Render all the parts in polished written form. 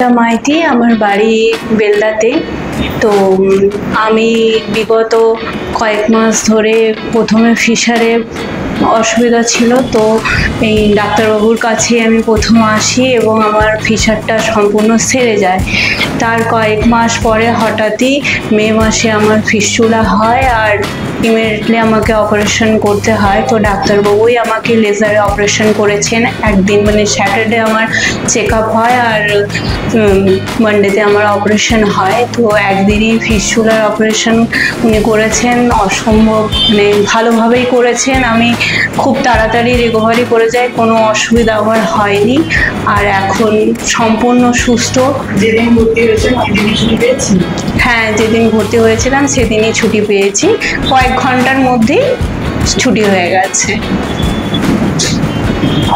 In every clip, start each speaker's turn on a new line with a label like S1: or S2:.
S1: সুচিত্রা মাইতি, আমার বাড়ি বেলদাতে। তো আমি বিগত কয়েক মাস ধরে প্রথমে ফিশারে অসুবিধা ছিল, তো এই ডাক্তারবাবুর কাছে আমি প্রথম আসি এবং আমার ফিশারটা সম্পূর্ণ সেরে যায়। তার কয়েক মাস পরে হঠাৎই মে মাসে আমার ফিস্টুলা হয় আর ইমিডিয়েটলি আমাকে অপারেশন করতে হয়। তো ডাক্তারবাবুই আমাকে লেজারে অপারেশন করেছেন। একদিন মানে স্যাটারডে আমার চেক আপ হয় আর মানডেতে আমার অপারেশন হয়। তো একদিনই ফিস্টুলার অপারেশন উনি করেছেন, অসম্ভব মানে ভালোভাবেই করেছেন। আমি খুব তাড়াতাড়ি রিকভারি করে যাই, কোনো অসুবিধা আমার হয়নি আর এখন সম্পূর্ণ সুস্থ।
S2: যেদিন ভর্তি হয়েছেন সেদিনই ছুটি পেয়েছি?
S1: হ্যাঁ, যেদিন ভর্তি হয়েছিলাম সেদিনই ছুটি পেয়েছি, কয়েক ঘন্টার মধ্যেই ছুটি হয়ে গেছে।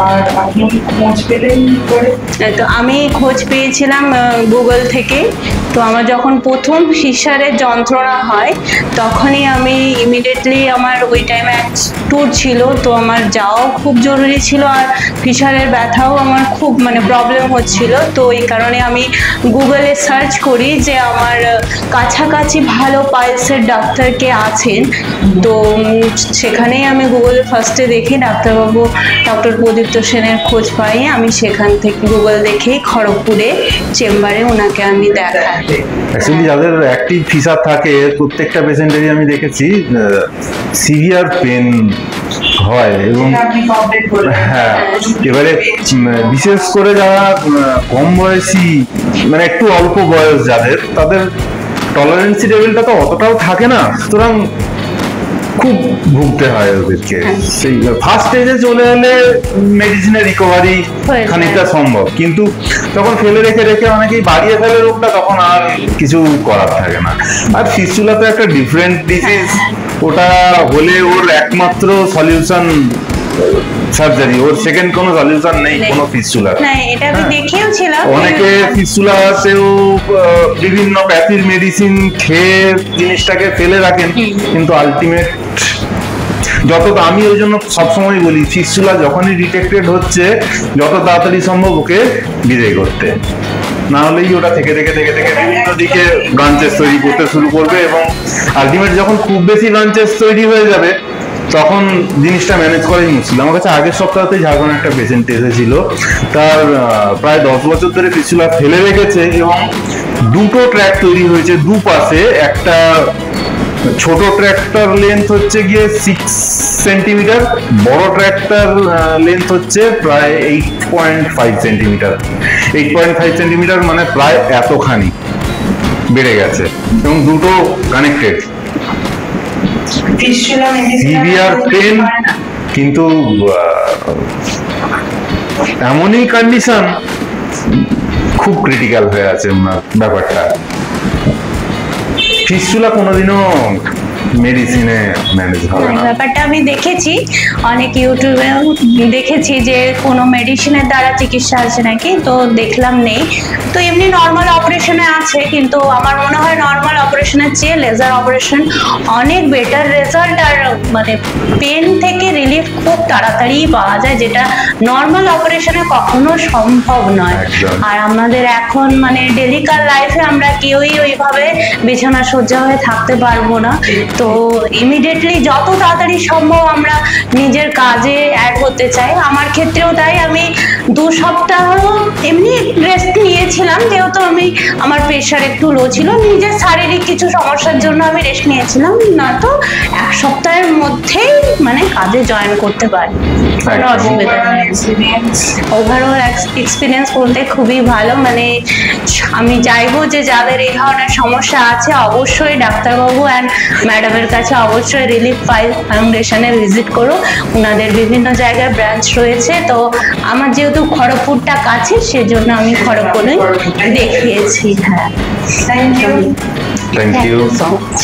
S2: আর আপনি খোঁজ পেলেন পরে?
S1: তো আমি খোঁজ পেয়েছিলাম গুগল থেকে। তো আমার যখন প্রথম ফিশারের যন্ত্রণা হয় তখনই আমি ইমিডিয়েটলি, আমার ওই টাইমে এক ট্যুর ছিল, তো আমার যাওয়াও খুব জরুরি ছিল আর ফিশারের ব্যথাও আমার খুব মানে প্রবলেম হচ্ছিল। তো এই কারণে আমি গুগলে সার্চ করি যে আমার কাছাকাছি ভালো পাইলসের ডাক্তার কে আছেন। তো সেখানেই আমি গুগলে ফার্স্টে দেখি ডাক্তারবাবু ডক্টর প্রদীপ্ত সেনের খোঁজ পাই। আমি সেখান থেকে গুগল দেখেই খড়গপুরে চেম্বারে ওনাকে আমি দেখাই।
S3: অ্যাকচুয়ালি যাদের অ্যাক্টিভ ফিশার থাকে প্রত্যেকটা পেশেন্টেরই আমি দেখেছি সিভিয়ার পেন হয় এবং হ্যাঁ, এবারে বিশেষ করে যারা কম বয়সী মানে একটু অল্প বয়স যাদের, তাদের টলারেন্সি লেভেলটা তো অতটাও থাকে না, সুতরাং খুব ভুগতে হয় ওদেরকে। সেই ফার্স্ট স্টেজে চলে এলে মেডিসিনের রিকভারি খানিকটা সম্ভব, কিন্তু তখন ফেলে রেখে রেখে অনেকেই বাড়িয়ে ফেলে রোগটা, তখন আর কিছু করার থাকে না। আর ফিস্টুলা তো একটা ডিফারেন্ট ডিজিজ, ওটা হলে ওর একমাত্র সলিউশন সার্জারি, ওর সেকেন্ড কোনো সলিউশন নেই কোনো ফিস্টুলার।
S1: এটা আমি দেখেওছিলাম,
S3: অনেকে ফিস্টুলাতেও বিভিন্ন প্যাথির মেডিসিন খেয়ে জিনিসটাকে ফেলে রাখেন, কিন্তু আলটিমেট যত, আমি ওই জন্য সবসময় বলি ফিস্টুলা যখনই ডিটেক্টেড হচ্ছে যত তাড়াতাড়ি সম্ভব ওকে বিদায় করতে, না হলেই ওটা থেকে থেকে থেকে থেকে বিভিন্ন দিকে ব্রাঞ্চেস তৈরি করতে শুরু করবে এবং আলটিমেট যখন খুব বেশি ব্রাঞ্চেস তৈরি হয়ে যাবে তখন জিনিসটা ম্যানেজ করাই মুশকিল। আমার কাছে আগের সপ্তাহতে ঝাড়খণ্ডে একটা পেশেন্ট এসেছিল, তার প্রায় 10 বছর ধরে ফিস্টুলা ফেলে রেখেছে এবং দুটো ট্র্যাক তৈরি হয়েছে দুপাশে। একটা ছোট ট্র্যাকটার লেন্থ হচ্ছে গিয়ে 6 সেন্টিমিটার, বড় ট্র্যাকটার লেন্থ হচ্ছে প্রায় 8.5 সেন্টিমিটার। 8.5 সেন্টিমিটার মানে প্রায় এতখানি বেড়ে গেছে এবং দুটো কানেক্টেড। সিভিয়ার পেন, কিন্তু এমনই কন্ডিশন খুব ক্রিটিক্যাল হয়ে আছে ব্যাপারটা। ফিস্টুলা কোনোদিনও মেডিসিনে ম্যানেজ হবে না।
S1: ব্যাপারটা আমি দেখেছি অনেক ইউটিউবে, দেখেছি যে কোনো মেডিসিনের দ্বারা চিকিৎসা আছে নাকি, তো দেখলাম নেই। তো এমনি নর্মাল অপারেশনে আছে, কিন্তু আমার মনে হয় নর্মাল অপারেশনের চেয়ে লেজার অপারেশন অনেক বেটার রেজাল্ট আর মানে পেন থেকে রিলিফ খুব তাড়াতাড়ি পাওয়া যায়, যেটা নর্মাল অপারেশনে কখনো সম্ভব নয়। আর আমাদের এখন মানে ডেলিকার লাইফে আমরা কেউই ওইভাবে বিছানা সজ্জা হয়ে থাকতে পারবো না। তো ইমিডিয়েটলি যত তাড়াতাড়ি সম্ভব আমরা নিজের কাজে অ্যাড হতে চাই। আমার ক্ষেত্রেও তাই, আমি 2 সপ্তাহ এমনি রেস্ট নিয়েছিলাম, যেহেতু আমার প্রেশার একটু লো ছিল, নিজের শারীরিক কিছু সমস্যার জন্য আমি রেস্ট নিয়েছিলাম, না তো 1 সপ্তাহের মধ্যেই মানে কাজে জয়েন করতে পারি, কোনো অসুবিধা নেই। ওভারঅল এক্সপিরিয়েন্স বলতে খুবই ভালো। মানে আমি চাইবো যে যাদের এই ধরনের সমস্যা আছে অবশ্যই ডাক্তারবাবু অ্যান্ড ম্যাডামের কাছে অবশ্যই রিলিফ ফাউন্ডেশনে ভিজিট করো। ওনাদের বিভিন্ন জায়গায় ব্রাঞ্চ রয়েছে। তো আমার যেহেতু খড়গপুরটা কাছে, সেজন্য আমি খড়গপুরে দেখিয়েছি। হ্যাঁ,
S3: থ্যাংক ইউ
S1: সো মাচ।